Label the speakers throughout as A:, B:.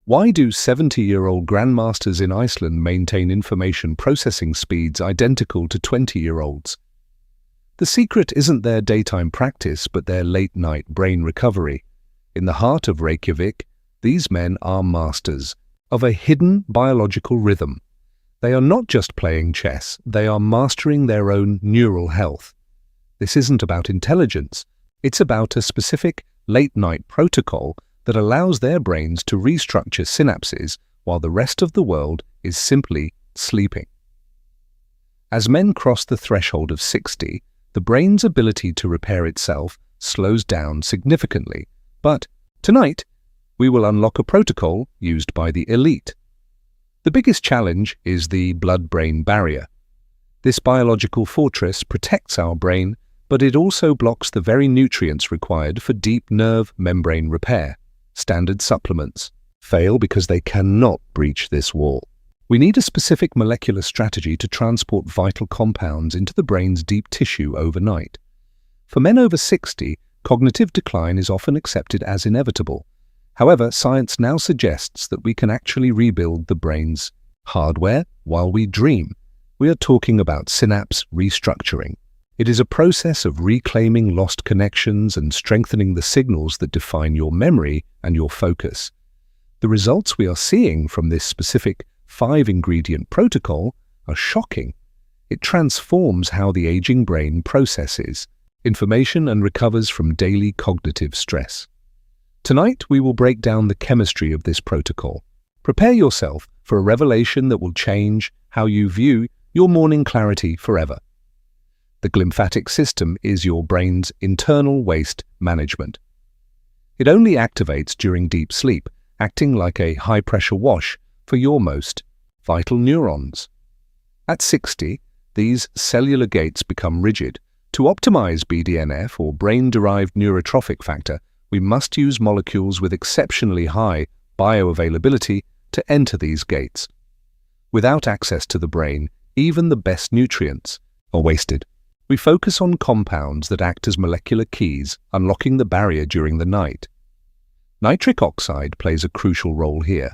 A: Why do 70-year-old grandmasters in Iceland maintain information processing speeds identical to 20-year-olds? The secret isn't their daytime practice, but their late-night brain recovery. In the heart of Reykjavik, these men are masters of a hidden biological rhythm. They are not just playing chess, they are mastering their own neural health. This isn't about intelligence, it's about a specific late-night protocol that allows their brains to restructure synapses while the rest of the world is simply sleeping. As men cross the threshold of 60, the brain's ability to repair itself slows down significantly. But tonight, we will unlock a protocol used by the elite. The biggest challenge is the blood-brain barrier. This biological fortress protects our brain, but it also blocks the very nutrients required for deep nerve membrane repair. Standard supplements fail because they cannot breach this wall. We need a specific molecular strategy to transport vital compounds into the brain's deep tissue overnight. For men over 60, cognitive decline is often accepted as inevitable. However, science now suggests that we can actually rebuild the brain's hardware while we dream. We are talking about synapse restructuring. It is a process of reclaiming lost connections and strengthening the signals that define your memory and your focus. The results we are seeing from this specific 5-ingredient protocol are shocking. It transforms how the aging brain processes information and recovers from daily cognitive stress. Tonight, we will break down the chemistry of this protocol. Prepare yourself for a revelation that will change how you view your morning clarity forever. The glymphatic system is your brain's internal waste management. It only activates during deep sleep, acting like a high-pressure wash for your most vital neurons. At 60, these cellular gates become rigid. To optimize BDNF, or brain-derived neurotrophic factor, we must use molecules with exceptionally high bioavailability to enter these gates. Without access to the brain, even the best nutrients are wasted. We focus on compounds that act as molecular keys, unlocking the barrier during the night. Nitric oxide plays a crucial role here.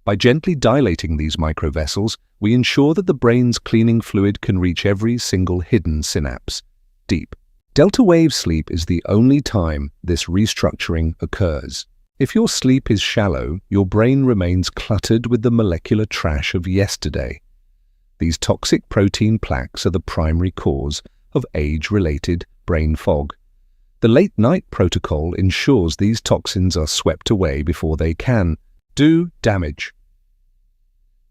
A: By gently dilating these microvessels, we ensure that the brain's cleaning fluid can reach every single hidden synapse deep. Delta wave sleep is the only time this restructuring occurs. If your sleep is shallow, your brain remains cluttered with the molecular trash of yesterday. These toxic protein plaques are the primary cause of age-related brain fog. The late-night protocol ensures these toxins are swept away before they can do damage.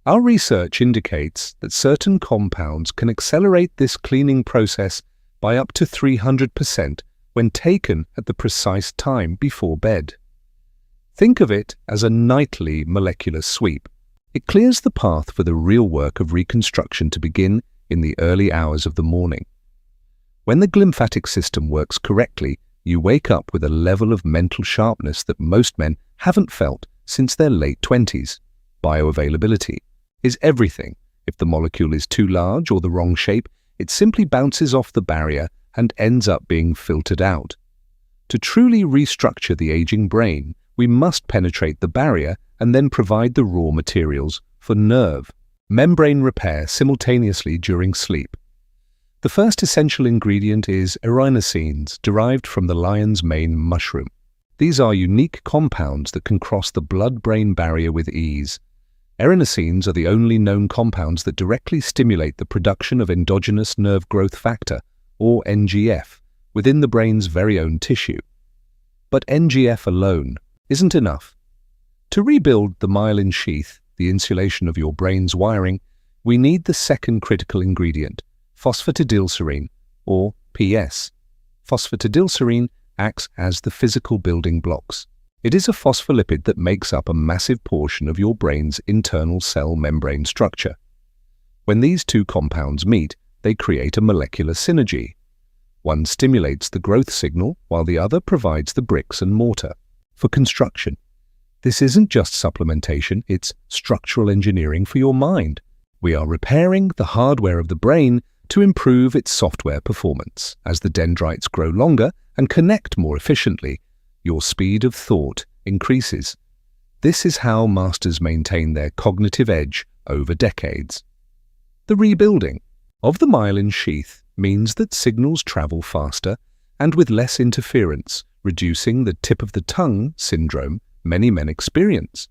A: Our research indicates that certain compounds can accelerate this cleaning process by up to 300% when taken at the precise time before bed. Think of it as a nightly molecular sweep. It clears the path for the real work of reconstruction to begin in the early hours of the morning. When the glymphatic system works correctly, you wake up with a level of mental sharpness that most men haven't felt since their late 20s. Bioavailability is everything. If the molecule is too large or the wrong shape, it simply bounces off the barrier and ends up being filtered out. To truly restructure the aging brain, we must penetrate the barrier and then provide the raw materials for nerve membrane repair simultaneously during sleep. The first essential ingredient is erinacines, derived from the lion's mane mushroom. These are unique compounds that can cross the blood-brain barrier with ease. Erinacines are the only known compounds that directly stimulate the production of endogenous nerve growth factor, or NGF, within the brain's very own tissue. But NGF alone isn't enough. To rebuild the myelin sheath, the insulation of your brain's wiring, we need the second critical ingredient, phosphatidylserine, or PS. Phosphatidylserine acts as the physical building blocks. It is a phospholipid that makes up a massive portion of your brain's internal cell membrane structure. When these two compounds meet, they create a molecular synergy. One stimulates the growth signal, while the other provides the bricks and mortar for construction. This isn't just supplementation, it's structural engineering for your mind. We are repairing the hardware of the brain to improve its software performance. As the dendrites grow longer and connect more efficiently, your speed of thought increases. This is how masters maintain their cognitive edge over decades. The rebuilding of the myelin sheath means that signals travel faster and with less interference, reducing the tip of the tongue syndrome many men experience.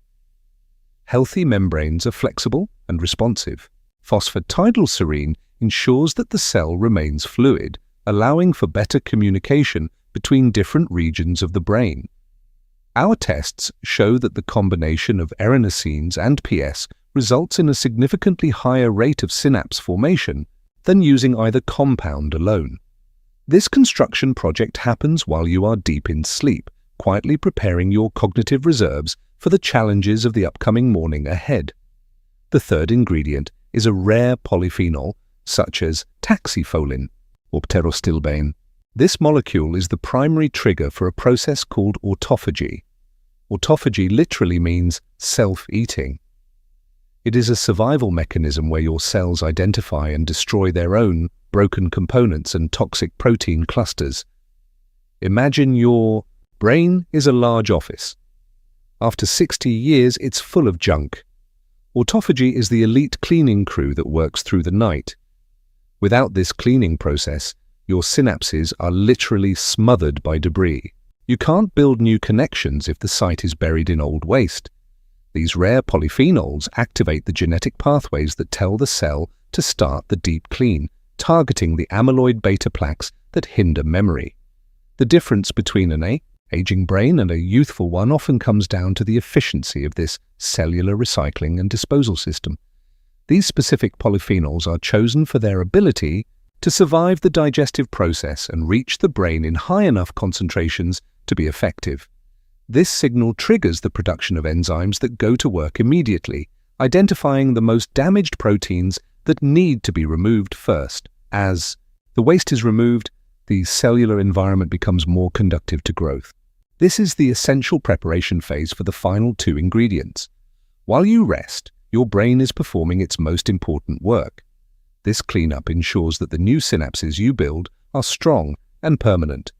A: Healthy membranes are flexible and responsive. Phosphatidylserine ensures that the cell remains fluid, allowing for better communication between different regions of the brain. Our tests show that the combination of erinacines and PS results in a significantly higher rate of synapse formation than using either compound alone. This construction project happens while you are deep in sleep, quietly preparing your cognitive reserves for the challenges of the upcoming morning ahead. The third ingredient is a rare polyphenol such as taxifolin or pterostilbane. This molecule is the primary trigger for a process called autophagy. Autophagy literally means self-eating. It is a survival mechanism where your cells identify and destroy their own broken components and toxic protein clusters. Imagine your brain is a large office. After 60 years, it's full of junk. Autophagy is the elite cleaning crew that works through the night. Without this cleaning process, your synapses are literally smothered by debris. You can't build new connections if the site is buried in old waste. These rare polyphenols activate the genetic pathways that tell the cell to start the deep clean, targeting the amyloid beta plaques that hinder memory. The difference between an aging brain and a youthful one often comes down to the efficiency of this cellular recycling and disposal system. These specific polyphenols are chosen for their ability to survive the digestive process and reach the brain in high enough concentrations to be effective. This signal triggers the production of enzymes that go to work immediately, identifying the most damaged proteins that need to be removed first. As the waste is removed, the cellular environment becomes more conducive to growth. This is the essential preparation phase for the final two ingredients. While you rest, your brain is performing its most important work. This cleanup ensures that the new synapses you build are strong and permanent.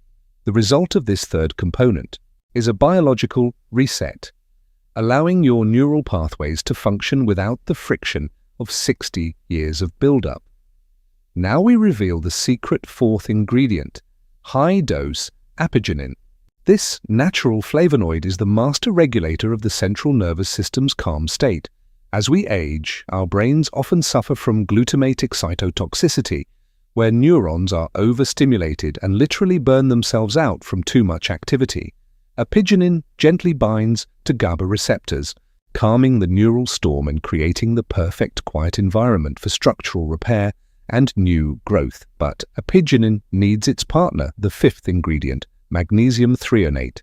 A: The result of this third component is a biological reset, allowing your neural pathways to function without the friction of 60 years of build-up. Now we reveal the secret fourth ingredient, high-dose apigenin. This natural flavonoid is the master regulator of the central nervous system's calm state. As we age, our brains often suffer from glutamate excitotoxicity, where neurons are overstimulated and literally burn themselves out from too much activity. Apigenin gently binds to GABA receptors, calming the neural storm and creating the perfect quiet environment for structural repair and new growth. But apigenin needs its partner, the fifth ingredient, magnesium threonate.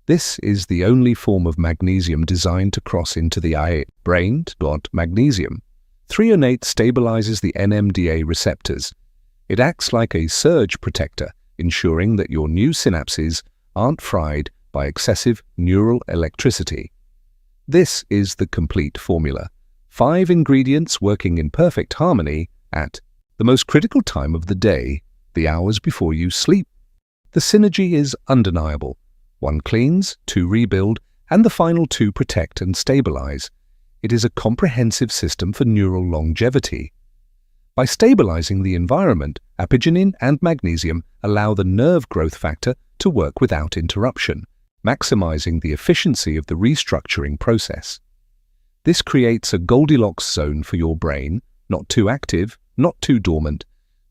A: This is the only form of magnesium designed to cross into the brain. Magnesium threonate stabilizes the NMDA receptors. It acts like a surge protector, ensuring that your new synapses aren't fried by excessive neural electricity. This is the complete formula. 5 ingredients working in perfect harmony at the most critical time of the day, the hours before you sleep. The synergy is undeniable. 1 cleans, 2 rebuild, and the final 2 protect and stabilize. It is a comprehensive system for neural longevity. By stabilizing the environment, apigenin and magnesium allow the nerve growth factor to work without interruption, maximizing the efficiency of the restructuring process. This creates a Goldilocks zone for your brain, not too active, not too dormant,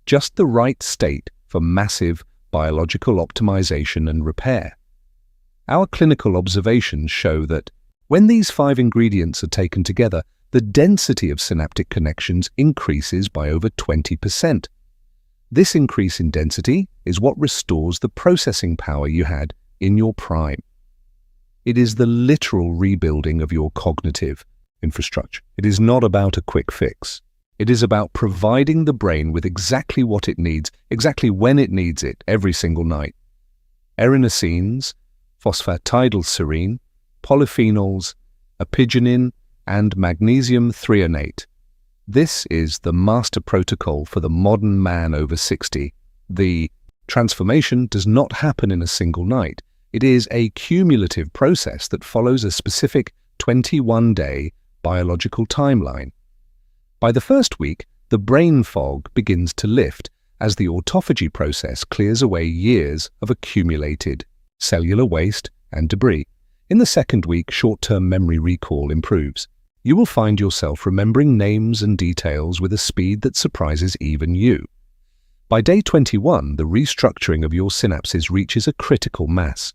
A: just the right state for massive biological optimization and repair. Our clinical observations show that when these 5 ingredients are taken together, the density of synaptic connections increases by over 20%. This increase in density is what restores the processing power you had in your prime. It is the literal rebuilding of your cognitive infrastructure. It is not about a quick fix. It is about providing the brain with exactly what it needs, exactly when it needs it, every single night. Erinacines, phosphatidylserine, polyphenols, apigenin, and magnesium threonate. This is the master protocol for the modern man over 60. The transformation does not happen in a single night. It is a cumulative process that follows a specific 21-day biological timeline. By the first week, the brain fog begins to lift as the autophagy process clears away years of accumulated cellular waste and debris. In the second week, short-term memory recall improves. You will find yourself remembering names and details with a speed that surprises even you. By day 21, the restructuring of your synapses reaches a critical mass.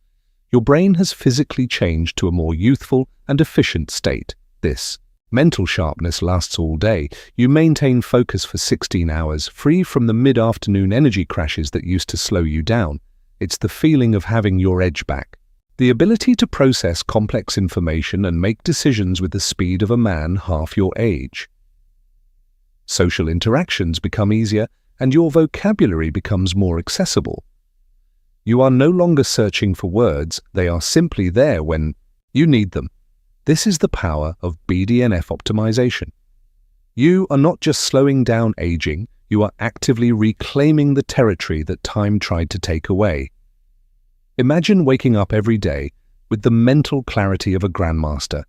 A: Your brain has physically changed to a more youthful and efficient state. This mental sharpness lasts all day. You maintain focus for 16 hours, free from the mid-afternoon energy crashes that used to slow you down. It's the feeling of having your edge back. The ability to process complex information and make decisions with the speed of a man half your age. Social interactions become easier, and your vocabulary becomes more accessible. You are no longer searching for words, they are simply there when you need them. This is the power of BDNF optimization. You are not just slowing down aging, you are actively reclaiming the territory that time tried to take away. Imagine waking up every day with the mental clarity of a grandmaster.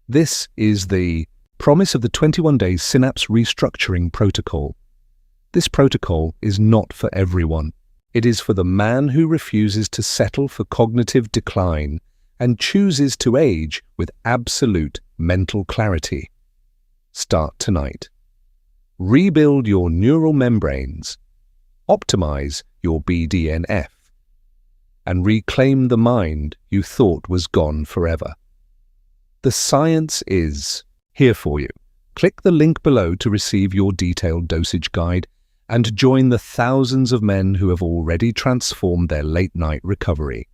A: This is the promise of the 21-day synapse restructuring protocol. This protocol is not for everyone. It is for the man who refuses to settle for cognitive decline and chooses to age with absolute mental clarity. Start tonight. Rebuild your neural membranes, optimize your BDNF, and reclaim the mind you thought was gone forever. The science is here for you. Click the link below to receive your detailed dosage guide and join the thousands of men who have already transformed their late-night recovery.